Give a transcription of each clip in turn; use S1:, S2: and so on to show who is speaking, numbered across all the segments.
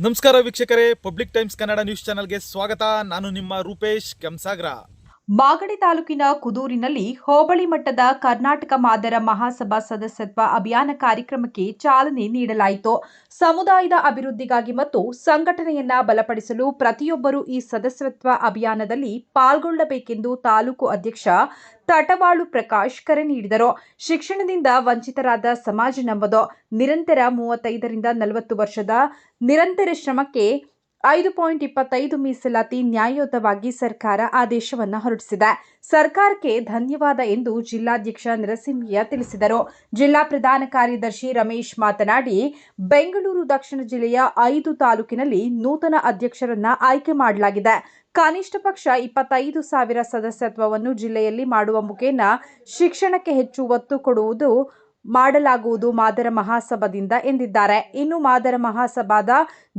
S1: ನಮಸ್ಕಾರ ವೀಕ್ಷಕರೇ, public times Kannada news ಚಾನೆಲ್ಗೆ ಸ್ವಾಗತ. ನಾನು ನಿಮ್ಮ ರೂಪೇಶ್ ಕೆಂಸಾಗ್ರ.
S2: ಮಾಗಡಿ ತಾಲೂಕಿನ ಕುದೂರಿನಲ್ಲಿ ಹೋಬಳಿ ಮಟ್ಟದ ಕರ್ನಾಟಕ ಮಾದರ ಮಹಾಸಭಾ ಸದಸ್ಯತ್ವ ಅಭಿಯಾನ ಕಾರ್ಯಕ್ರಮಕ್ಕೆ ಚಾಲನೆ ನೀಡಲಾಯಿತು. ಸಮುದಾಯದ ಅಭಿವೃದ್ಧಿಗಾಗಿ ಮತ್ತು ಸಂಘಟನೆಯನ್ನ ಬಲಪಡಿಸಲು ಪ್ರತಿಯೊಬ್ಬರು ಈ ಸದಸ್ಯತ್ವ ಅಭಿಯಾನದಲ್ಲಿ ಪಾಲ್ಗೊಳ್ಳಬೇಕೆಂದು ತಾಲೂಕು ಅಧ್ಯಕ್ಷ ತಟವಾಳು ಪ್ರಕಾಶ್ ಕರೆ ನೀಡಿದರು. ಶಿಕ್ಷಣದಿಂದ ವಂಚಿತರಾದ ಸಮಾಜ ನಮ್ಮದು. ನಿರಂತರ 35 ರಿಂದ 40 ವರ್ಷದ ನಿರಂತರ ಶ್ರಮಕ್ಕೆ 5.25 ಮೀಸಲಾತಿ ನ್ಯಾಯಯುತವಾಗಿ ಸರ್ಕಾರ ಆದೇಶವನ್ನು ಹೊರಡಿಸಿದೆ. ಸರ್ಕಾರಕ್ಕೆ ಧನ್ಯವಾದ ಎಂದು ಜಿಲ್ಲಾಧ್ಯಕ್ಷ ನರಸಿಂಹಯ್ಯ ತಿಳಿಸಿದರು. ಜಿಲ್ಲಾ ಪ್ರಧಾನ ಕಾರ್ಯದರ್ಶಿ ರಮೇಶ್ ಮಾತನಾಡಿ, ಬೆಂಗಳೂರು ದಕ್ಷಿಣ ಜಿಲ್ಲೆಯ 5 ತಾಲೂಕಿನಲ್ಲಿ ನೂತನ ಅಧ್ಯಕ್ಷರನ್ನ ಆಯ್ಕೆ ಮಾಡಲಾಗಿದೆ. ಕನಿಷ್ಠ ಪಕ್ಷ 25,000 ಸದಸ್ಯತ್ವವನ್ನು ಜಿಲ್ಲೆಯಲ್ಲಿ ಮಾಡುವ ಮುಖೇನ ಶಿಕ್ಷಣಕ್ಕೆ ಹೆಚ್ಚು ಒತ್ತು ಕೊಡುವುದು ಮಾಡಲಾಗುವುದು ಮಾದರ ಮಹಾಸಭಾದಿಂದ ಎಂದಿದ್ದಾರೆ. ಇನ್ನು ಮಾದರ ಮಹಾಸಭಾದ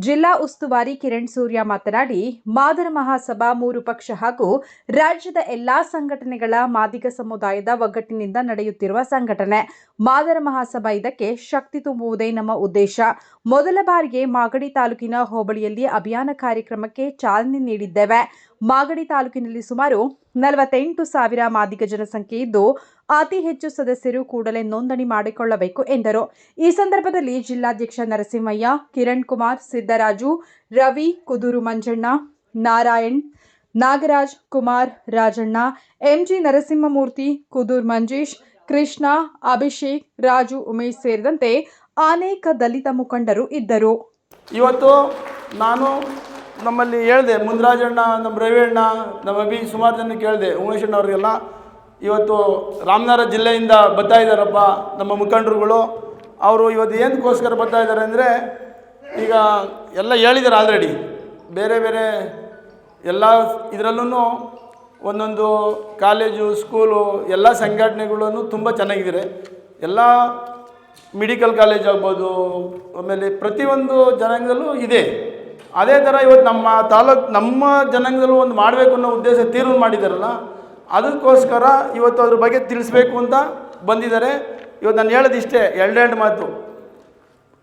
S2: ಜಿಲ್ಲಾ ಉಸ್ತುವಾರಿ ಕಿರಣ್ ಸೂರ್ಯ ಮಾತನಾಡಿ, ಮಾದರ ಮಹಾಸಭಾ 3 ಪಕ್ಷ ಹಾಗೂ ರಾಜ್ಯದ ಎಲ್ಲಾ ಸಂಘಟನೆಗಳ ಮಾದಿಗ ಸಮುದಾಯದ ಒಗ್ಗಟ್ಟಿನಿಂದ ನಡೆಯುತ್ತಿರುವ ಸಂಘಟನೆ. ಮಾದರ ಮಹಾಸಭಾ ಇದಕ್ಕೆ ಶಕ್ತಿ ತುಂಬುವುದೇ ನಮ್ಮ ಉದ್ದೇಶ. ಮೊದಲ ಬಾರಿಗೆ ಮಾಗಡಿ ತಾಲೂಕಿನ ಹೋಬಳಿಯಲ್ಲಿ ಅಭಿಯಾನ ಕಾರ್ಯಕ್ರಮಕ್ಕೆ ಚಾಲನೆ ನೀಡಿದ್ದೇವೆ. ಮಾಗಡಿ ತಾಲೂಕಿನಲ್ಲಿ ಸುಮಾರು 48,000 ಮಾದಿಗ ಜನಸಂಖ್ಯೆ ಇದ್ದು, ಅತಿ ಹೆಚ್ಚು ಸದಸ್ಯರು ಕೂಡಲೇ ನೋಂದಣಿ ಮಾಡಿಕೊಳ್ಳಬೇಕು ಎಂದರು. ಈ ಸಂದರ್ಭದಲ್ಲಿ ಜಿಲ್ಲಾಧ್ಯಕ್ಷ ನರಸಿಂಹಯ್ಯ, ಕಿರಣ್ ಕುಮಾರ್, ಸಿದ್ದರಾಜು, ರವಿ, ಕುದೂರು ಮಂಜಣ್ಣ, ನಾರಾಯಣ್, ನಾಗರಾಜ್, ಕುಮಾರ್, ರಾಜಣ್ಣ, ಎಂಜಿ ನರಸಿಂಹಮೂರ್ತಿ, ಕುದೂರ್ ಮಂಜೇಶ್, ಕೃಷ್ಣ, ಅಭಿಷೇಕ್, ರಾಜು, ಉಮೇಶ್ ಸೇರಿದಂತೆ ಅನೇಕ ದಲಿತ ಮುಖಂಡರು ಇದ್ದರು.
S3: ಇವತ್ತು ನಾನು ನಮ್ಮಲ್ಲಿ ಹೇಳಿದೆ, ಮುಂದರಾಜಣ್ಣ, ನಮ್ಮ ರವಿಯಣ್ಣ, ನಮ್ಮ ಅಭಿ ಸುಮಾರು ಜನ ಕೇಳಿದೆ, ಉಮೇಶಣ್ಣ ಅವ್ರಿಗೆಲ್ಲ ಇವತ್ತು ರಾಮನಗರ ಜಿಲ್ಲೆಯಿಂದ ಬರ್ತಾ ಇದ್ದಾರಪ್ಪ ನಮ್ಮ ಮುಖಂಡರುಗಳು. ಅವರು ಇವತ್ತು ಏನಕ್ಕೋಸ್ಕರ ಬರ್ತಾ ಇದ್ದಾರೆ ಅಂದರೆ, ಈಗ ಎಲ್ಲ ಹೇಳಿದ್ದಾರೆ ಆಲ್ರೆಡಿ, ಬೇರೆ ಬೇರೆ ಎಲ್ಲ ಇದರಲ್ಲೂ ಒಂದೊಂದು ಕಾಲೇಜು, ಸ್ಕೂಲು, ಎಲ್ಲ ಸಂಘಟನೆಗಳನ್ನು ತುಂಬ ಚೆನ್ನಾಗಿದ್ದಾರೆ. ಎಲ್ಲ ಮೆಡಿಕಲ್ ಕಾಲೇಜ್ ಆಗ್ಬೋದು, ಆಮೇಲೆ ಪ್ರತಿಯೊಂದು ಜನಾಂಗದಲ್ಲೂ ಇದೆ. ಅದೇ ಥರ ಇವತ್ತು ನಮ್ಮ ಜನಾಂಗದಲ್ಲೂ ಒಂದು ಮಾಡಬೇಕು ಅನ್ನೋ ಉದ್ದೇಶ ತೀರ್ಮಾನ ಮಾಡಿದ್ದಾರಲ್ಲ, ಅದಕ್ಕೋಸ್ಕರ ಇವತ್ತು ಅದ್ರ ಬಗ್ಗೆ ತಿಳಿಸ್ಬೇಕು ಅಂತ ಬಂದಿದ್ದಾರೆ. ಇವತ್ತು ನಾನು ಹೇಳೋದಿಷ್ಟೇ, ಎರಡೆರಡು ಮಾತು.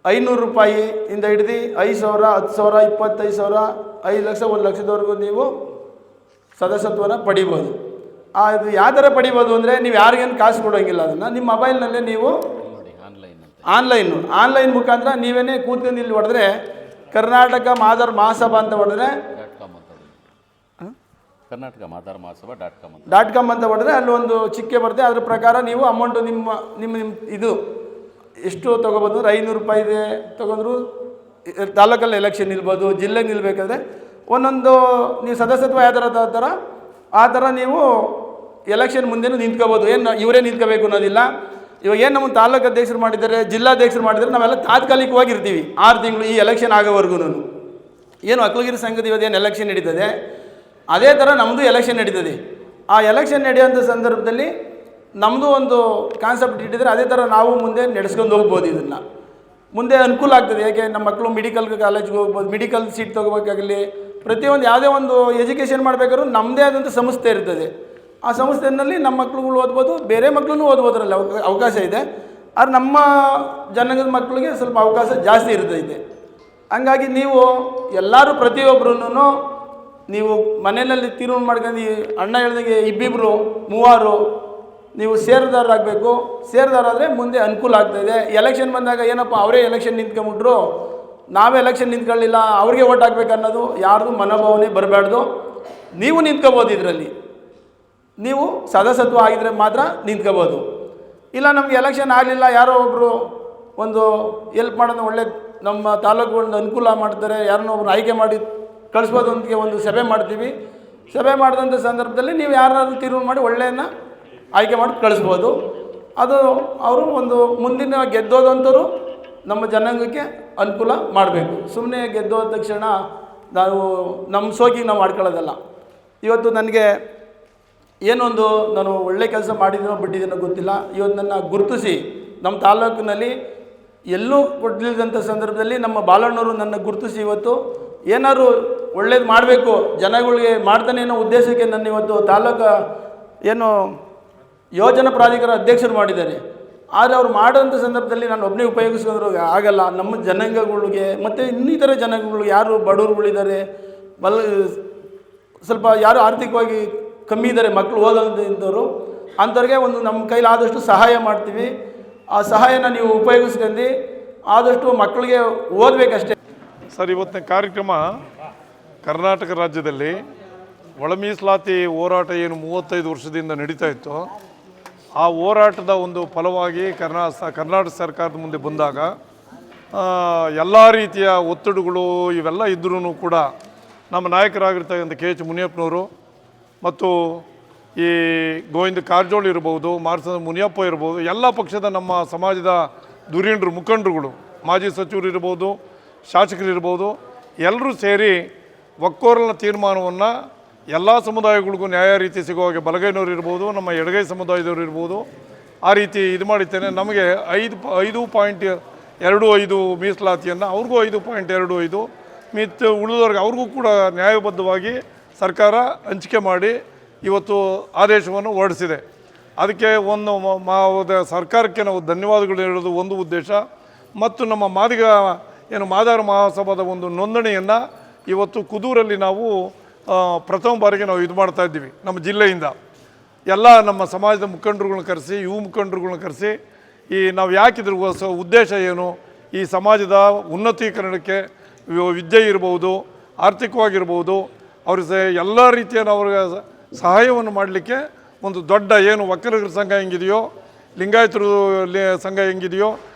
S3: 500 ರೂಪಾಯಿಯಿಂದ ಹಿಡಿದು 5,000, 10,000, 25,000, 5 ಲಕ್ಷ, 1 ಲಕ್ಷದವರೆಗೂ ನೀವು ಸದಸ್ಯತ್ವನ ಪಡಿಬೋದು. ಇದು ಯಾವ ಥರ ಪಡಿಬೋದು ಅಂದರೆ, ನೀವು ಯಾರಿಗೇನು ಕಾಸು ಕೊಡೋಂಗಿಲ್ಲ. ಅದನ್ನು ನಿಮ್ಮ ಮೊಬೈಲ್ನಲ್ಲೇ ನೀವು ಆನ್ಲೈನ್ ಮುಖಾಂತರ ನೀವೇನೇ ಕೂತ್ಕೊಂಡು ಇಲ್ಲಿ ಹೊಡೆದ್ರೆ, ಕರ್ನಾಟಕ ಮಾದರ್ ಮಹಾಸಭಾ ಅಂತ ಹೊಡೆದ್ರೆ,
S4: ಕರ್ನಾಟಕ ಮಾದರ ಮಹಾಸಭಾ
S3: .com ಅಂತ ಹೊಡೆದ್ರೆ ಅಲ್ಲಿ ಒಂದು ಚಿಕ್ಕೆ ಬರುತ್ತೆ. ಅದ್ರ ಪ್ರಕಾರ ನೀವು ಅಮೌಂಟು ನಿಮ್ಮ ಇದು ಎಷ್ಟು ತೊಗೋಬೋದು ಅಂದರೆ, 500 ರೂಪಾಯಿ ಇದೆ ತೊಗೊಂಡ್ರು ತಾಲೂಕಲ್ಲಿ ಎಲೆಕ್ಷನ್ ನಿಲ್ಬೋದು, ಜಿಲ್ಲೆಗೆ ನಿಲ್ಲಬೇಕಾದ್ರೆ ಒಂದೊಂದು ನೀವು ಸದಸ್ಯತ್ವ ಯಾವ ಥರ ಥರ ಆ ಥರ ನೀವು ಎಲೆಕ್ಷನ್ ಮುಂದೆನೂ ನಿಂತ್ಕೋಬೋದು. ಏನು ಇವರೇ ನಿಂತ್ಕೋಬೇಕು ಅನ್ನೋದಿಲ್ಲ. ಇವಾಗ ಏನು ನಮ್ಮ ತಾಲೂಕು ಅಧ್ಯಕ್ಷರು ಮಾಡಿದ್ದಾರೆ, ಜಿಲ್ಲಾಧ್ಯಕ್ಷರು ಮಾಡಿದ್ದಾರೆ, ನಾವೆಲ್ಲ ತಾತ್ಕಾಲಿಕವಾಗಿ ಇರ್ತೀವಿ 6 ತಿಂಗಳು ಈ ಎಲೆಕ್ಷನ್ ಆಗೋವರೆಗೂ. ಏನು ಅಕ್ಕಲಗಿರಿ ಸಂಘದ ಇವತ್ತೇನು ಎಲೆಕ್ಷನ್ ನಡೀತದೆ, ಅದೇ ಥರ ನಮ್ಮದು ಎಲೆಕ್ಷನ್ ನಡೀತದೆ. ಆ ಎಲೆಕ್ಷನ್ ನಡೆಯೋಂಥ ಸಂದರ್ಭದಲ್ಲಿ ನಮ್ಮದು ಒಂದು ಕಾನ್ಸೆಪ್ಟ್ ಇಟ್ಟಿದ್ರೆ, ಅದೇ ಥರ ನಾವು ಮುಂದೆ ನಡೆಸ್ಕೊಂಡು ಹೋಗ್ಬೋದು. ಇದನ್ನು ಮುಂದೆ ಅನುಕೂಲ ಆಗ್ತದೆ. ಯಾಕೆ ನಮ್ಮ ಮಕ್ಕಳು ಮೆಡಿಕಲ್ ಕಾಲೇಜ್ಗೆ ಹೋಗ್ಬೋದು, ಮೆಡಿಕಲ್ ಸೀಟ್ ತೊಗೋಬೇಕಾಗಲಿ, ಪ್ರತಿಯೊಂದು ಯಾವುದೇ ಒಂದು ಎಜುಕೇಷನ್ ಮಾಡಬೇಕಾದ್ರೂ ನಮ್ಮದೇ ಆದಂಥ ಸಂಸ್ಥೆ ಇರ್ತದೆ. ಆ ಸಂಸ್ಥೆಯಲ್ಲಿ ನಮ್ಮ ಮಕ್ಳುಗಳು ಓದ್ಬೋದು, ಬೇರೆ ಮಕ್ಕಳೂ ಓದ್ಬೋದ್ರಲ್ಲಿ ಅವಕಾಶ ಇದೆ. ಆದರೆ ನಮ್ಮ ಜನಾಂಗದ ಮಕ್ಕಳಿಗೆ ಸ್ವಲ್ಪ ಅವಕಾಶ ಜಾಸ್ತಿ ಇರ್ತೈತೆ. ಹಂಗಾಗಿ ನೀವು ಎಲ್ಲರೂ ಪ್ರತಿಯೊಬ್ಬರೂ ನೀವು ಮನೆಯಲ್ಲಿ ತೀರ್ಮಾನ ಮಾಡ್ಕೊಂಡು, ಅಣ್ಣ ಹೇಳಿದಾಗೆ 2 3 ನೀವು ಸೇರ್ದಾರರಾಗಬೇಕು. ಸೇರ್ದಾರಾದರೆ ಮುಂದೆ ಅನುಕೂಲ ಆಗ್ತಾಯಿದೆ. ಎಲೆಕ್ಷನ್ ಬಂದಾಗ ಏನಪ್ಪ ಅವರೇ ಎಲೆಕ್ಷನ್ ನಿಂತ್ಕೊಂಬಿಟ್ರು, ನಾವೇ ಎಲೆಕ್ಷನ್ ನಿಂತ್ಕೊಳ್ಳಿಲ್ಲ, ಅವ್ರಿಗೆ ಓಟ್ ಹಾಕ್ಬೇಕು ಅನ್ನೋದು ಯಾರ್ದು ಮನೋಭಾವನೆ ಬರಬಾರ್ದು. ನೀವು ನಿಂತ್ಕೋಬೋದು. ಇದರಲ್ಲಿ ನೀವು ಸದಸ್ಯತ್ವ ಆಗಿದ್ರೆ ಮಾತ್ರ ನಿಂತ್ಕೋಬೋದು. ಇಲ್ಲ ನಮಗೆ ಎಲೆಕ್ಷನ್ ಆಗಲಿಲ್ಲ, ಯಾರೋ ಒಬ್ಬರು ಒಂದು ಎಲ್ಪ್ ಮಾಡೋದು ಒಳ್ಳೆ ನಮ್ಮ ತಾಲೂಕುಗಳನ್ನ ಅನುಕೂಲ ಮಾಡ್ತಾರೆ, ಯಾರನ್ನೋ ಒಬ್ರು ಆಯ್ಕೆ ಮಾಡಿ ಕಳಿಸ್ಬೋದು ಅಂತ ಒಂದು ಸಭೆ ಮಾಡ್ತೀವಿ. ಸಭೆ ಮಾಡಿದಂಥ ಸಂದರ್ಭದಲ್ಲಿ ನೀವು ಯಾರಾದ್ರೂ ತೀರ್ಮಾನ ಮಾಡಿ ಒಳ್ಳೆಯನ್ನ ಆಯ್ಕೆ ಮಾಡಿ ಕಳಿಸ್ಬೋದು. ಅದು ಅವರು ಒಂದು ಮುಂದಿನ ಗೆದ್ದೋದಂಥವ್ರು ನಮ್ಮ ಜನಾಂಗಕ್ಕೆ ಅನುಕೂಲ ಮಾಡಬೇಕು. ಸುಮ್ಮನೆ ಗೆದ್ದೋದ ತಕ್ಷಣ ನಾವು ನಮ್ಮ ಸೋಗಿಗೆ ನಾವು ಆಡ್ಕೊಳ್ಳೋದಲ್ಲ. ಇವತ್ತು ನನಗೆ ಏನೊಂದು ನಾನು ಒಳ್ಳೆ ಕೆಲಸ ಮಾಡಿದ್ದೀನೋ ಬಿಟ್ಟಿದ್ದೀನೋ ಗೊತ್ತಿಲ್ಲ. ಇವತ್ತು ನನ್ನ ಗುರುತಿಸಿ ನಮ್ಮ ತಾಲೂಕಿನಲ್ಲಿ ಎಲ್ಲೂ ಕೊಟ್ಟಿಲ್ಲದಂಥ ಸಂದರ್ಭದಲ್ಲಿ ನಮ್ಮ ಬಾಲಣ್ಣವರು ನನ್ನ ಗುರುತಿಸಿ ಇವತ್ತು ಏನಾದ್ರು ಒಳ್ಳೇದು ಮಾಡಬೇಕು ಜನಗಳಿಗೆ ಮಾಡ್ತಾನೆ ಅನ್ನೋ ಉದ್ದೇಶಕ್ಕೆ ನನ್ನ ಇವತ್ತು ತಾಲೂಕು ಏನು ಯೋಜನಾ ಪ್ರಾಧಿಕಾರ ಅಧ್ಯಕ್ಷರು ಮಾಡಿದ್ದಾರೆ. ಆದರೆ ಅವ್ರು ಮಾಡೋಂಥ ಸಂದರ್ಭದಲ್ಲಿ ನಾನು ಒಬ್ಬನೇ ಉಪಯೋಗಿಸಿದ್ರು ಆಗಲ್ಲ. ನಮ್ಮ ಜನಾಂಗಗಳಿಗೆ ಮತ್ತು ಇನ್ನಿತರ ಜನಾಂಗಗಳಿಗೆ ಯಾರು ಬಡವರುಗಳಿದ್ದಾರೆ, ಸ್ವಲ್ಪ ಯಾರು ಆರ್ಥಿಕವಾಗಿ ಕಮ್ಮಿ ಇದ್ದಾರೆ, ಮಕ್ಕಳು ಓದೋದಿದ್ದವರು ಅಂಥವ್ರಿಗೆ ಒಂದು ನಮ್ಮ ಕೈಲಿ ಆದಷ್ಟು ಸಹಾಯ ಮಾಡ್ತೀವಿ. ಆ ಸಹಾಯನ ನೀವು ಉಪಯೋಗಿಸ್ಕೊಂಡು ಆದಷ್ಟು ಮಕ್ಕಳಿಗೆ ಓದಬೇಕಷ್ಟೇ.
S4: ಸರ್, ಇವತ್ತಿನ ಕಾರ್ಯಕ್ರಮ ಕರ್ನಾಟಕ ರಾಜ್ಯದಲ್ಲಿ ಒಳ ಮೀಸಲಾತಿ ಹೋರಾಟ ಏನು 35 ವರ್ಷದಿಂದ ನಡೀತಾ ಇತ್ತು, ಆ ಹೋರಾಟದ ಒಂದು ಫಲವಾಗಿ ಕರ್ನಾಟಕ ಸರ್ಕಾರದ ಮುಂದೆ ಬಂದಾಗ ಎಲ್ಲ ರೀತಿಯ ಒತ್ತಡಗಳು ಇವೆಲ್ಲ ಇದ್ರೂ ಕೂಡ ನಮ್ಮ ನಾಯಕರಾಗಿರ್ತಕ್ಕಂಥ KH ಮುನಿಯಪ್ಪನವರು ಮತ್ತು ಈ ಗೋವಿಂದ ಕಾರಜೋಳ ಇರ್ಬೋದು, ಮಾರ್ಸ ಮುನಿಯಪ್ಪ ಇರ್ಬೋದು, ಎಲ್ಲ ಪಕ್ಷದ ನಮ್ಮ ಸಮಾಜದ ಧುರೀಣರು, ಮುಖಂಡರುಗಳು, ಮಾಜಿ ಸಚಿವರು ಇರ್ಬೋದು, ಶಾಸಕರು ಇರ್ಬೋದು, ಎಲ್ಲರೂ ಸೇರಿ ಒಕ್ಕೊರಲಿನ ತೀರ್ಮಾನವನ್ನು ಎಲ್ಲ ಸಮುದಾಯಗಳಿಗೂ ನ್ಯಾಯ ರೀತಿ ಸಿಗೋ ಹಾಗೆ ಬಲಗೈನವರು ಇರ್ಬೋದು, ನಮ್ಮ ಎಡಗೈ ಸಮುದಾಯದವರು ಇರ್ಬೋದು, ಆ ರೀತಿ ಇದು ಮಾಡಿದ್ದೇನೆ. ನಮಗೆ 5.25 ಮೀಸಲಾತಿಯನ್ನು ಅವ್ರಿಗೂ 5.25 ಮಿತ್ತು ಉಳಿದವ್ರಿಗೆ ಅವ್ರಿಗೂ ಕೂಡ ನ್ಯಾಯಬದ್ಧವಾಗಿ ಸರ್ಕಾರ ಹಂಚಿಕೆ ಮಾಡಿ ಇವತ್ತು ಆದೇಶವನ್ನು ಹೊರಡಿಸಿದೆ. ಅದಕ್ಕೆ ಒಂದು ಸರ್ಕಾರಕ್ಕೆ ನಾವು ಧನ್ಯವಾದಗಳು ಹೇಳೋದು ಒಂದು ಉದ್ದೇಶ. ಮತ್ತು ನಮ್ಮ ಮಾದಾರ ಮಹಾಸಭಾದ ಒಂದು ನೋಂದಣಿಯನ್ನು ಇವತ್ತು ಕುದೂರಲ್ಲಿ ನಾವು ಪ್ರಥಮ ಬಾರಿಗೆ ನಾವು ಇದು ಮಾಡ್ತಾ ಇದ್ದೀವಿ. ನಮ್ಮ ಜಿಲ್ಲೆಯಿಂದ ಎಲ್ಲ ನಮ್ಮ ಸಮಾಜದ ಮುಖಂಡರುಗಳನ್ನ ಕರೆಸಿ, ಯುವ ಮುಖಂಡರುಗಳನ್ನ ಕರೆಸಿ, ಈ ನಾವು ಯಾಕಿದ್ರ ಉದ್ದೇಶ ಏನು, ಈ ಸಮಾಜದ ಉನ್ನತೀಕರಣಕ್ಕೆ ವಿದ್ಯೆ ಇರ್ಬೋದು, ಆರ್ಥಿಕವಾಗಿರ್ಬೋದು, ಅವ್ರಿಗೆ ಎಲ್ಲ ರೀತಿಯ ಅವ್ರಿಗೆ ಸಹಾಯವನ್ನು ಮಾಡಲಿಕ್ಕೆ ಒಂದು ದೊಡ್ಡ ಏನು ಒಕ್ಕಲಿಗರ ಸಂಘ ಹೆಂಗಿದೆಯೋ, ಲಿಂಗಾಯತರ ಸಂಘ ಹೆಂಗಿದೆಯೋ,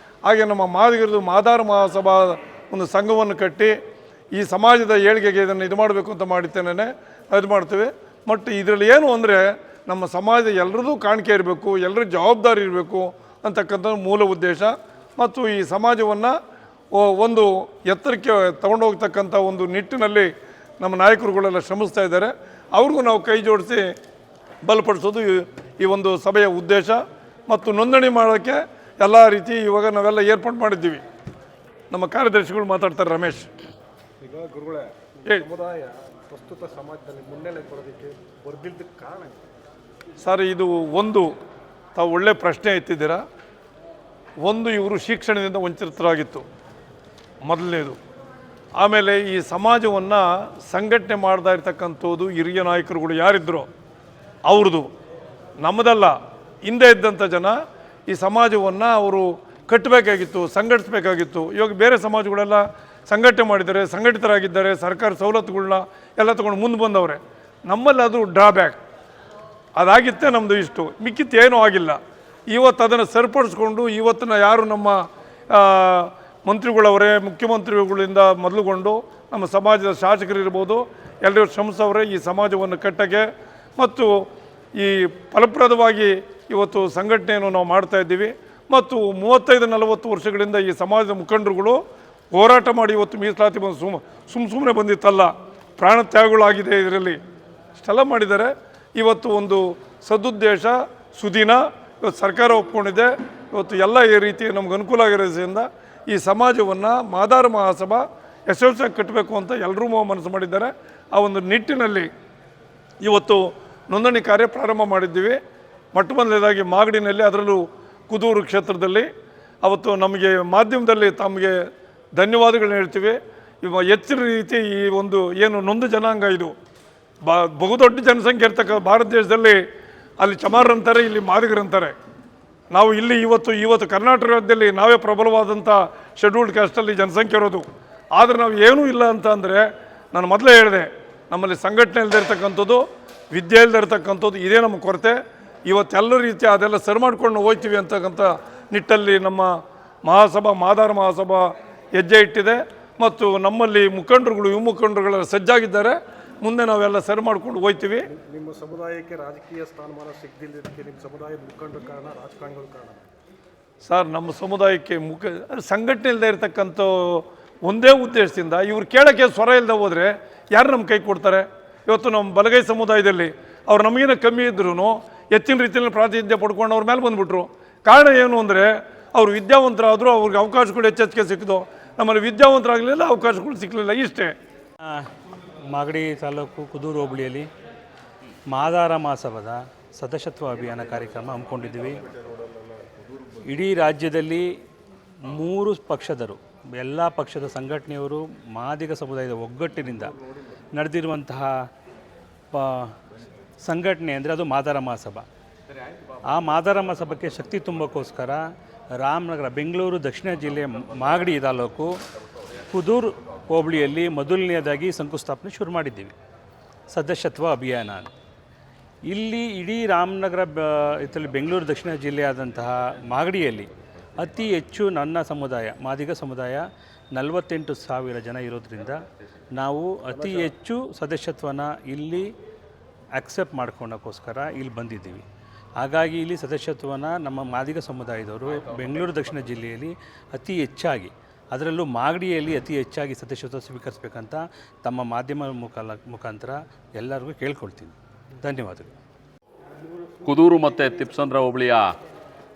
S4: ಹಾಗೆ ನಮ್ಮ ಮಾದಾರ ಮಹಾಸಭಾ ಒಂದು ಸಂಘವನ್ನು ಕಟ್ಟಿ ಈ ಸಮಾಜದ ಏಳಿಗೆಗೆ ಇದನ್ನು ಇದು ಮಾಡಬೇಕು ಅಂತ ಮಾಡಿದ್ದೇನೆ. ಇದು ಮಾಡ್ತೇವೆ. ಮತ್ತು ಇದರಲ್ಲಿ ಏನು ಅಂದರೆ ನಮ್ಮ ಸಮಾಜದ ಎಲ್ಲರದ್ದು ಕಾಣಿಕೆ ಇರಬೇಕು, ಎಲ್ಲರ ಜವಾಬ್ದಾರಿ ಇರಬೇಕು ಅಂತಕ್ಕಂಥ ಮೂಲ ಉದ್ದೇಶ. ಮತ್ತು ಈ ಸಮಾಜವನ್ನು ಒಂದು ಎತ್ತರಕ್ಕೆ ತಗೊಂಡೋಗ್ತಕ್ಕಂಥ ಒಂದು ನಿಟ್ಟಿನಲ್ಲಿ ನಮ್ಮ ನಾಯಕರುಗಳೆಲ್ಲ ಶ್ರಮಿಸ್ತಾ ಇದ್ದಾರೆ. ಅವ್ರಿಗೂ ನಾವು ಕೈ ಜೋಡಿಸಿ ಬಲಪಡಿಸೋದು ಈ ಒಂದು ಸಭೆಯ ಉದ್ದೇಶ. ಮತ್ತು ನೋಂದಣಿ ಮಾಡೋಕ್ಕೆ ಎಲ್ಲ ರೀತಿ ಇವಾಗ ನಾವೆಲ್ಲ ಏರ್ಪಾಡು ಮಾಡಿದ್ದೀವಿ. ನಮ್ಮ ಕಾರ್ಯದರ್ಶಿಗಳು ಮಾತಾಡ್ತಾರೆ. ರಮೇಶ್,
S5: ಈಗ ಗುರುಗಳೇ, ಸಮುದಾಯ ಪ್ರಸ್ತುತ ಸಮಾಜದಲ್ಲಿ ಮುನ್ನೆಲೆ ಬರೋದಕ್ಕೆ ಬರ್ದಿದ್ದಕ್ಕೆ ಕಾರಣ
S4: ಸರ್, ಇದು ಒಂದು ತಾವು ಒಳ್ಳೆ ಪ್ರಶ್ನೆ ಎತ್ತಿದ್ದೀರಾ. ಒಂದು, ಇವರು ಶಿಕ್ಷಣದಿಂದ ವಂಚಿತರಾಗಿತ್ತು ಮೊದಲನೇದು. ಆಮೇಲೆ ಈ ಸಮಾಜವನ್ನು ಸಂಘಟನೆ ಮಾಡ್ತಾ ಇರ್ತಕ್ಕಂಥದ್ದು ಹಿರಿಯ ನಾಯಕರುಗಳು ಯಾರಿದ್ರೋ ಅವ್ರದ್ದು, ನಮ್ಮದಲ್ಲ. ಹಿಂದೆ ಇದ್ದಂಥ ಜನ ಈ ಸಮಾಜವನ್ನು ಅವರು ಕಟ್ಟಬೇಕಾಗಿತ್ತು, ಸಂಘಟಿಸಬೇಕಾಗಿತ್ತು. ಇವಾಗ ಬೇರೆ ಸಮಾಜಗಳೆಲ್ಲ ಸಂಘಟನೆ ಮಾಡಿದ್ದಾರೆ, ಸಂಘಟಿತರಾಗಿದ್ದಾರೆ, ಸರ್ಕಾರ ಸವಲತ್ತುಗಳನ್ನ ಎಲ್ಲ ತೊಗೊಂಡು ಮುಂದೆ ಬಂದವ್ರೆ. ನಮ್ಮಲ್ಲಿ ಅದು ಡ್ರಾಬ್ಯಾಕ್. ಅದಾಗಿತ್ತೇ ನಮ್ಮದು ಇಷ್ಟು, ಮಿಕ್ಕಿತ್ತು ಏನೂ ಆಗಿಲ್ಲ. ಇವತ್ತು ಅದನ್ನು ಸರಿಪಡಿಸ್ಕೊಂಡು ಇವತ್ತಿನ ಯಾರು ನಮ್ಮ ಮಂತ್ರಿಗಳವರೇ, ಮುಖ್ಯಮಂತ್ರಿಗಳಿಂದ ಮೊದಲುಗೊಂಡು ನಮ್ಮ ಸಮಾಜದ ಶಾಸಕರಿರ್ಬೋದು, ಎಲ್ಲರೂ ಶ್ರಮಿಸವ್ರೆ ಈ ಸಮಾಜವನ್ನು ಕಟ್ಟಕ್ಕೆ. ಮತ್ತು ಈ ಫಲಪ್ರದವಾಗಿ ಇವತ್ತು ಸಂಘಟನೆಯನ್ನು ನಾವು ಮಾಡ್ತಾಯಿದ್ದೀವಿ. ಮತ್ತು 35-40 ವರ್ಷಗಳಿಂದ ಈ ಸಮಾಜದ ಮುಖಂಡರುಗಳು ಹೋರಾಟ ಮಾಡಿ ಇವತ್ತು ಮೀಸಲಾತಿ ಬಂದು ಸುಮ್ಮನೆ ಬಂದಿತ್ತಲ್ಲ, ಪ್ರಾಣ ತ್ಯಾಗಗಳಾಗಿದೆ. ಇದರಲ್ಲಿ ಇಷ್ಟೆಲ್ಲ ಮಾಡಿದ್ದಾರೆ. ಇವತ್ತು ಒಂದು ಸದುದ್ದೇಶ, ಸುದಿನ ಇವತ್ತು ಸರ್ಕಾರ ಒಪ್ಕೊಂಡಿದೆ. ಇವತ್ತು ಎಲ್ಲ ಈ ರೀತಿ ನಮ್ಗೆ ಅನುಕೂಲ ಆಗಿರೋದ್ರಿಂದ ಈ ಸಮಾಜವನ್ನು ಮಾದಾರ ಮಹಾಸಭಾ ಯಶಸ್ವಿಯಾಗಿ ಕಟ್ಟಬೇಕು ಅಂತ ಎಲ್ಲರೂ ಮನಸ್ಸು ಮಾಡಿದ್ದಾರೆ. ಆ ಒಂದು ನಿಟ್ಟಿನಲ್ಲಿ ಇವತ್ತು ನೋಂದಣಿ ಕಾರ್ಯ ಪ್ರಾರಂಭ ಮಾಡಿದ್ದೀವಿ. ಮೊಟ್ಟಮೊದಲನೇದಾಗಿ ಮಾಗಡಿನಲ್ಲಿ, ಅದರಲ್ಲೂ ಕುದೂರು ಕ್ಷೇತ್ರದಲ್ಲಿ ಅವತ್ತು ನಮಗೆ ಮಾಧ್ಯಮದಲ್ಲಿ ತಮಗೆ ಧನ್ಯವಾದಗಳನ್ನ ಹೇಳ್ತೀವಿ. ಹೆಚ್ಚಿನ ರೀತಿ ಈ ಒಂದು ಏನು ನೊಂದು ಜನಾಂಗ, ಇದು ಬಹುದೊಡ್ಡ ಜನಸಂಖ್ಯೆ ಇರ್ತಕ್ಕ ಭಾರತ ದೇಶದಲ್ಲಿ. ಅಲ್ಲಿ ಚಮಾರಂತಾರೆ, ಇಲ್ಲಿ ಮಾದಿಗರಂತಾರೆ. ನಾವು ಇಲ್ಲಿ ಇವತ್ತು ಕರ್ನಾಟಕ ರಾಜ್ಯದಲ್ಲಿ ನಾವೇ ಪ್ರಬಲವಾದಂಥ ಶೆಡ್ಯೂಲ್ಡ್ ಕ್ಯಾಸ್ಟಲ್ಲಿ ಜನಸಂಖ್ಯೆ ಇರೋದು. ಆದರೆ ನಾವು ಏನೂ ಇಲ್ಲ ಅಂತ ಅಂದರೆ, ನಾನು ಮೊದಲೇ ಹೇಳಿದೆ, ನಮ್ಮಲ್ಲಿ ಸಂಘಟನೆ ಇಲ್ಲದೆ ಇರ್ತಕ್ಕಂಥದ್ದು, ವಿದ್ಯೆ ಇಲ್ಲದೆ ಇರ್ತಕ್ಕಂಥದ್ದು ಇದೇ ನಮ್ಮ ಕೊರತೆ. ಇವತ್ತೆಲ್ಲ ರೀತಿ ಅದೆಲ್ಲ ಸರಿ ಮಾಡ್ಕೊಂಡು ಹೋಗ್ತೀವಿ ಅಂತಕ್ಕಂಥ ನಿಟ್ಟಲ್ಲಿ ನಮ್ಮ ಮಾದಾರ ಮಹಾಸಭಾ ಹೆಜ್ಜೆ ಇಟ್ಟಿದೆ. ಮತ್ತು ನಮ್ಮಲ್ಲಿ ಮುಖಂಡರುಗಳು, ಯುವ ಮುಖಂಡರುಗಳೆಲ್ಲ ಸಜ್ಜಾಗಿದ್ದಾರೆ. ಮುಂದೆ ನಾವೆಲ್ಲ ಸರಿ ಮಾಡ್ಕೊಂಡು ಹೋಗ್ತೀವಿ.
S5: ನಿಮ್ಮ ಸಮುದಾಯಕ್ಕೆ ರಾಜಕೀಯ ಸ್ಥಾನಮಾನ ಸಿಗದಿಲ್ಲದಕ್ಕೆ ನಿಮ್ಮ ಸಮುದಾಯದ ಮುಖಂಡರ ಕಾರಣ, ರಾಜಕಾರಣಿಗಳ ಕಾರಣ?
S4: ಸರ್, ನಮ್ಮ ಸಮುದಾಯಕ್ಕೆ ಸಂಘಟನೆ ಇಲ್ಲದೆ ಇರತಕ್ಕಂಥ ಒಂದೇ ಉದ್ದೇಶದಿಂದ ಇವ್ರು ಕೇಳೋಕ್ಕೆ ಸ್ವರ ಇಲ್ಲದೆ ಹೋದರೆ ಯಾರು ನಮ್ಮ ಕೈ ಕೊಡ್ತಾರೆ? ಇವತ್ತು ನಮ್ಮ ಬಲಗೈ ಸಮುದಾಯದಲ್ಲಿ ಅವ್ರು ನಮಗೇನೋ ಕಮ್ಮಿ ಇದ್ರೂ ಹೆಚ್ಚಿನ ರೀತಿಯಲ್ಲಿ ಪ್ರಾತಿನಿಧ್ಯ ಪಡ್ಕೊಂಡು ಅವ್ರ ಮೇಲೆ ಬಂದುಬಿಟ್ರು. ಕಾರಣ ಏನು ಅಂದರೆ, ಅವರು ವಿದ್ಯಾವಂತರಾದರೂ ಅವ್ರಿಗೆ ಅವಕಾಶಗಳು ಹೆಚ್ಚೆಚ್ಚಿಗೆ ಸಿಕ್ಕಿದ್ದು. ನಮ್ಮಲ್ಲಿ ವಿದ್ಯಾವಂತರಾಗಲಿಲ್ಲ, ಅವಕಾಶಗಳು ಸಿಕ್ಕಲಿಲ್ಲ. ಇಷ್ಟೇ.
S6: ಮಾಗಡಿ ತಾಲೂಕು ಕುದೂರು ಹೋಬಳಿಯಲ್ಲಿ ಮಾದಾರ ಮಹಾಸಭಾದ ಸದಸ್ಯತ್ವ ಅಭಿಯಾನ ಕಾರ್ಯಕ್ರಮ ಹಮ್ಮಿಕೊಂಡಿದ್ದೀವಿ. ಇಡೀ ರಾಜ್ಯದಲ್ಲಿ 3 ಪಕ್ಷದರು, ಎಲ್ಲ ಪಕ್ಷದ ಸಂಘಟನೆಯವರು ಮಾದಿಗ ಸಮುದಾಯದ ಒಗ್ಗಟ್ಟಿನಿಂದ ನಡೆದಿರುವಂತಹ ಸಂಘಟನೆ ಅಂದರೆ ಅದು ಮಾದಾರ ಮಹಾಸಭಾ. ಆ ಮಾದಾರ ಮಹಾಸಭಾಕ್ಕೆ ಶಕ್ತಿ ತುಂಬಕ್ಕೋಸ್ಕರ ರಾಮನಗರ, ಬೆಂಗಳೂರು ದಕ್ಷಿಣ ಜಿಲ್ಲೆಯ ಮಾಗಡಿ ತಾಲೂಕು ಕುದೂರು ಹೋಬಳಿಯಲ್ಲಿ ಮೊದಲನೆಯದಾಗಿ ಶಂಕುಸ್ಥಾಪನೆ ಶುರು ಮಾಡಿದ್ದೀವಿ, ಸದಸ್ಯತ್ವ ಅಭಿಯಾನ. ಇಲ್ಲಿ ಇಡೀ ರಾಮನಗರ ಇದರಲ್ಲಿ ಬೆಂಗಳೂರು ದಕ್ಷಿಣ ಜಿಲ್ಲೆಯಾದಂತಹ ಮಾಗಡಿಯಲ್ಲಿ ಅತಿ ಹೆಚ್ಚು ನನ್ನ ಸಮುದಾಯ, ಮಾದಿಗ ಸಮುದಾಯ 48,000 ಜನ ಇರೋದ್ರಿಂದ ನಾವು ಅತಿ ಹೆಚ್ಚು ಸದಸ್ಯತ್ವನ ಇಲ್ಲಿ ಅಕ್ಸೆಪ್ಟ್ ಮಾಡ್ಕೊಳ್ಳೋಕ್ಕೋಸ್ಕರ ಇಲ್ಲಿ ಬಂದಿದ್ದೀವಿ. ಹಾಗಾಗಿ ಇಲ್ಲಿ ಸದಸ್ಯತ್ವನ ನಮ್ಮ ಮಾದಿಗ ಸಮುದಾಯದವರು ಬೆಂಗಳೂರು ದಕ್ಷಿಣ ಜಿಲ್ಲೆಯಲ್ಲಿ ಅತಿ ಹೆಚ್ಚಾಗಿ, ಅದರಲ್ಲೂ ಮಾಗಡಿಯಲ್ಲಿ ಅತಿ ಹೆಚ್ಚಾಗಿ ಸದಸ್ಯತ್ವ ಸ್ವೀಕರಿಸಬೇಕಂತ ತಮ್ಮ ಮಾಧ್ಯಮ ಮುಖಾಂತರ ಎಲ್ಲರಿಗೂ ಕೇಳ್ಕೊಳ್ತೀನಿ. ಧನ್ಯವಾದಗಳು.
S7: ಕುದೂರು ಮತ್ತು ತಿಪ್ಸಂದ್ರ ಹೋಬಳಿಯ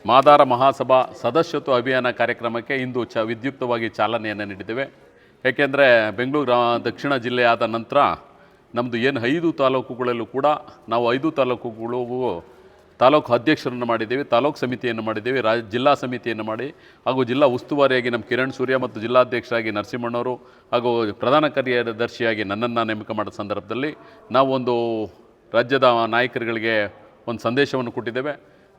S7: ಮಾದಾರ ಮಹಾಸಭಾ ಸದಸ್ಯತ್ವ ಅಭಿಯಾನ ಕಾರ್ಯಕ್ರಮಕ್ಕೆ ಇಂದು ವಿದ್ಯುಕ್ತವಾಗಿ ಚಾಲನೆಯನ್ನು ನೀಡಿದ್ದೇವೆ. ಏಕೆಂದರೆ ಬೆಂಗಳೂರು ದಕ್ಷಿಣ ಜಿಲ್ಲೆಯಾದ ನಂತರ ನಮ್ಮದು ಏನು 5 ತಾಲೂಕುಗಳಲ್ಲೂ ಕೂಡ ನಾವು 5 ತಾಲೂಕುಗಳಿಗೂ ತಾಲೂಕು ಅಧ್ಯಕ್ಷರನ್ನು ಮಾಡಿದ್ದೇವೆ, ತಾಲೂಕು ಸಮಿತಿಯನ್ನು ಮಾಡಿದ್ದೇವೆ, ಜಿಲ್ಲಾ ಸಮಿತಿಯನ್ನು ಮಾಡಿ ಹಾಗೂ ಜಿಲ್ಲಾ ಉಸ್ತುವಾರಿಯಾಗಿ ನಮ್ಮ ಕಿರಣ್ ಸೂರ್ಯ ಮತ್ತು ಜಿಲ್ಲಾಧ್ಯಕ್ಷರಾಗಿ ನರಸಿಂಹಣ್ಣವರು ಹಾಗೂ ಪ್ರಧಾನ ಕಾರ್ಯದರ್ಶಿಯಾಗಿ ನನ್ನನ್ನು ನೇಮಕ ಮಾಡಿದ ಸಂದರ್ಭದಲ್ಲಿ ನಾವು ಒಂದು ರಾಜ್ಯದ ನಾಯಕರುಗಳಿಗೆ ಒಂದು ಸಂದೇಶವನ್ನು ಕೊಟ್ಟಿದ್ದೇವೆ.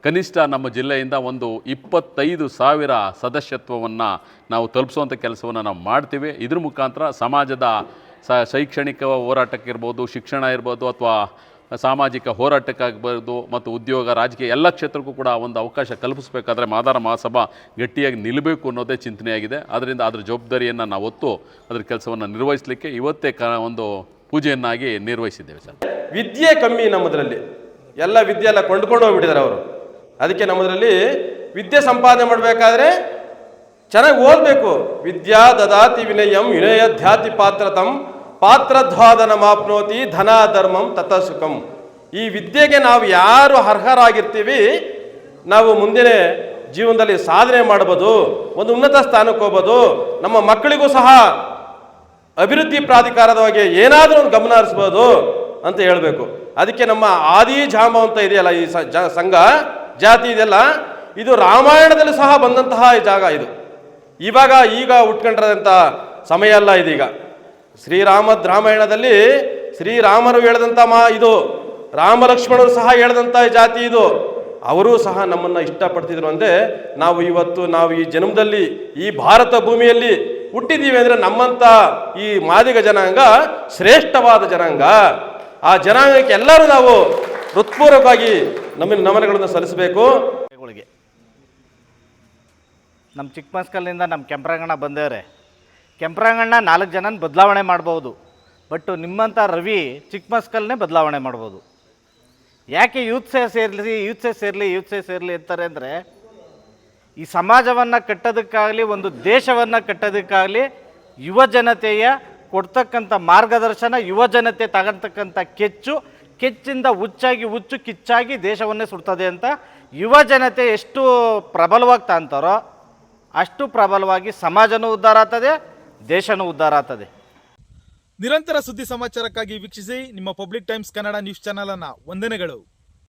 S7: ಕನಿಷ್ಠ ನಮ್ಮ ಜಿಲ್ಲೆಯಿಂದ ಒಂದು 25,000 ಸದಸ್ಯತ್ವವನ್ನು ನಾವು ತಲುಪಿಸುವಂಥ ಕೆಲಸವನ್ನು ನಾವು ಮಾಡ್ತೀವಿ. ಇದ್ರ ಮುಖಾಂತರ ಸಮಾಜದ ಶೈಕ್ಷಣಿಕ ಹೋರಾಟಕ್ಕಿರ್ಬೋದು, ಶಿಕ್ಷಣ ಇರ್ಬೋದು, ಅಥವಾ ಸಾಮಾಜಿಕ ಹೋರಾಟಕ್ಕಾಗಬಹುದು ಮತ್ತು ಉದ್ಯೋಗ, ರಾಜಕೀಯ ಎಲ್ಲ ಕ್ಷೇತ್ರಕ್ಕೂ ಕೂಡ ಒಂದು ಅವಕಾಶ ಕಲ್ಪಿಸಬೇಕಾದ್ರೆ ಮಾದಾರ ಮಹಾಸಭಾ ಗಟ್ಟಿಯಾಗಿ ನಿಲ್ಲಬೇಕು ಅನ್ನೋದೇ ಚಿಂತನೆಯಾಗಿದೆ. ಅದರಿಂದ ಅದರ ಜವಾಬ್ದಾರಿಯನ್ನು ನಾವು ಹೊತ್ತು ಅದರ ಕೆಲಸವನ್ನು ನಿರ್ವಹಿಸಲಿಕ್ಕೆ ಇವತ್ತೇ ಒಂದು ಪೂಜೆಯನ್ನಾಗಿ ನಿರ್ವಹಿಸಿದ್ದೇವೆ ಸರ್.
S3: ವಿದ್ಯೆ ಕಮ್ಮಿ ನಮ್ಮದ್ರಲ್ಲಿ, ಎಲ್ಲ ವಿದ್ಯೆ ಎಲ್ಲ ಕೊಂಡ್ಕೊಂಡು ಹೋಗ್ಬಿಟ್ಟಿದ್ದಾರೆ ಅವರು. ಅದಕ್ಕೆ ನಮ್ಮದ್ರಲ್ಲಿ ವಿದ್ಯೆ ಸಂಪಾದನೆ ಮಾಡಬೇಕಾದ್ರೆ ಚೆನ್ನಾಗಿ ಓದಬೇಕು. ವಿದ್ಯಾ ದದಾತಿ ವಿನಯಂ ವಿನಯ ಧ್ಯಾತಿ ಪಾತ್ರತಂ ಪಾತ್ರಧ್ವಾದನ ಮಾಪ್ನೋತಿ ಧನ ಧರ್ಮಂ ತತ ಸುಖಂ. ಈ ವಿದ್ಯೆಗೆ ನಾವು ಯಾರು ಅರ್ಹರಾಗಿರ್ತೀವಿ, ನಾವು ಮುಂದಿನ ಜೀವನದಲ್ಲಿ ಸಾಧನೆ ಮಾಡ್ಬೋದು, ಒಂದು ಉನ್ನತ ಸ್ಥಾನಕ್ಕೆ ಹೋಗ್ಬೋದು, ನಮ್ಮ ಮಕ್ಕಳಿಗೂ ಸಹ ಅಭಿವೃದ್ಧಿ ಪ್ರಾಧಿಕಾರದ ಬಗ್ಗೆ ಏನಾದರೂ ಒಂದು ಗಮನ ಹರಿಸ್ಬೋದು ಅಂತ ಹೇಳಬೇಕು. ಅದಕ್ಕೆ ನಮ್ಮ ಆದಿ ಜಾಮ ಅಂತ ಇದೆಯಲ್ಲ, ಈ ಸಂಘ ಜಾತಿ ಇದೆಯಲ್ಲ, ಇದು ರಾಮಾಯಣದಲ್ಲಿ ಸಹ ಬಂದಂತಹ ಜಾಗ. ಇದು ಈಗ ಉಟ್ಕೊಂಡಿರೋಂಥ ಸಮಯ ಅಲ್ಲ ಇದೀಗ. ಶ್ರೀರಾಮದ ರಾಮಾಯಣದಲ್ಲಿ ಶ್ರೀರಾಮರು ಹೇಳಿದಂಥ ಇದು ರಾಮ ಲಕ್ಷ್ಮಣರು ಸಹ ಹೇಳಿದಂಥ ಜಾತಿ ಇದು. ಅವರೂ ಸಹ ನಮ್ಮನ್ನು ಇಷ್ಟಪಡ್ತಿದ್ರು. ಅಂದರೆ ನಾವು ಈ ಜನ್ಮದಲ್ಲಿ ಈ ಭಾರತ ಭೂಮಿಯಲ್ಲಿ ಹುಟ್ಟಿದ್ದೀವಿ ಅಂದರೆ ನಮ್ಮಂಥ ಈ ಮಾದಿಗ ಜನಾಂಗ ಶ್ರೇಷ್ಠವಾದ ಜನಾಂಗ. ಆ ಜನಾಂಗಕ್ಕೆ ಎಲ್ಲರೂ ನಾವು ಹೃತ್ಪೂರ್ವಕವಾಗಿ ನಮನಗಳನ್ನು ಸಲ್ಲಿಸಬೇಕು.
S8: ನಮ್ಮ ಚಿಕ್ಕಮಸ್ಕಲ್ಲಿಂದ ನಮ್ಮ ಕೆಂಪರಂಗಣ್ಣ ಬಂದೇವ್ರೆ. ಕೆಂಪರಂಗಣ್ಣ 4 ಜನನ ಬದಲಾವಣೆ ಮಾಡ್ಬೋದು, ಬಟ್ ನಿಮ್ಮಂಥ ರವಿ ಚಿಕ್ಕಮಸ್ಕಲ್ನೇ ಬದಲಾವಣೆ ಮಾಡ್ಬೋದು. ಯಾಕೆ ಯೂತ್ಸೇ ಸೇರಲಿ ಅಂತಾರೆ ಅಂದರೆ, ಈ ಸಮಾಜವನ್ನು ಕಟ್ಟೋದಕ್ಕಾಗಲಿ, ಒಂದು ದೇಶವನ್ನು ಕಟ್ಟೋದಕ್ಕಾಗಲಿ ಯುವ ಜನತೆಯ ಕೊಡ್ತಕ್ಕಂಥ ಮಾರ್ಗದರ್ಶನ, ಯುವ ಜನತೆ ತಗೊಳ್ತಕ್ಕಂಥ ಕೆಚ್ಚಿಂದ ಹುಚ್ಚು ಕಿಚ್ಚಾಗಿ ದೇಶವನ್ನೇ ಸುಡ್ತದೆ ಅಂತ ಯುವ ಜನತೆ ಎಷ್ಟು ಪ್ರಬಲವಾಗಿ ತಾಂತಾರೋ ಅಷ್ಟು ಪ್ರಬಲವಾಗಿ ಸಮಾಜನೂ ಉದ್ಧಾರ ಆಗ್ತದೆ, ದೇಶನೂ ಉದ್ಧಾರ ಆಗ್ತದೆ.
S1: ನಿರಂತರ ಸುದ್ದಿ ಸಮಾಚಾರಕ್ಕಾಗಿ ವೀಕ್ಷಿಸಿ ನಿಮ್ಮ public times Kannada news channel ಅನ್ನು. ವಂದನೆಗಳು.